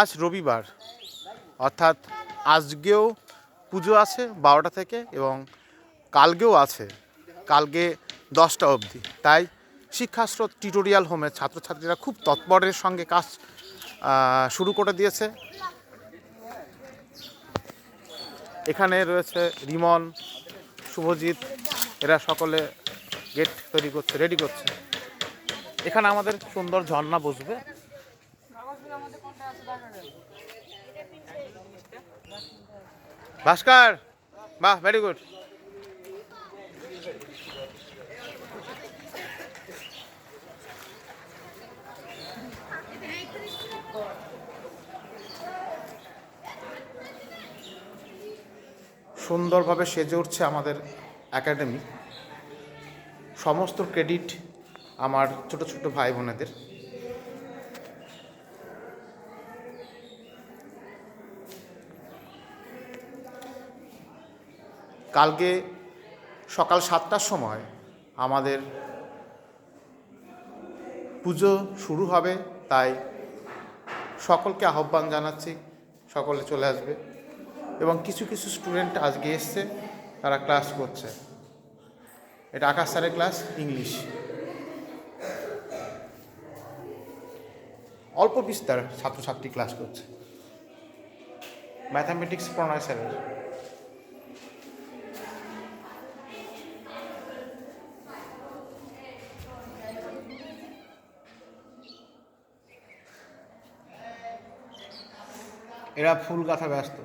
আজ রবিবার, অর্থাৎ আজকেও পুজো আছে 12টা থেকে এবং কালকেও আছে, কালকে 10টা অবধি। তাই শিক্ষাস্রোত টিউটোরিয়াল হোমের ছাত্রছাত্রীরা খুব তৎপরের সঙ্গে কাজ শুরু করে দিয়েছে। এখানে রয়েছে রিমন, শুভজিৎ, এরা সকলে গেট তৈরি করছে, রেডি করছে। এখানে আমাদের সুন্দর ঝর্ণা বসবে। ভাস্কর, বাহ, ভেরি গুড। সুন্দরভাবে সেজে উঠছে আমাদের একাডেমি। সমস্ত ক্রেডিট আমার ছোট ছোট ভাই বোনেদের। কালকে সকাল 7টার সময় আমাদের পুজো শুরু হবে, তাই সকলকে আহ্বান জানাচ্ছি, সকলে চলে আসবে। এবং কিছু কিছু স্টুডেন্ট আজকে এসছে, তারা ক্লাস করছে। এটা আকাশ স্যারের ক্লাস, ইংলিশ। অল্প বিস্তার ছাত্রছাত্রী ক্লাস করছে। ম্যাথামেটিক্স প্রণয় স্যারের। এরা ফুল গাঁথা ব্যস্ত।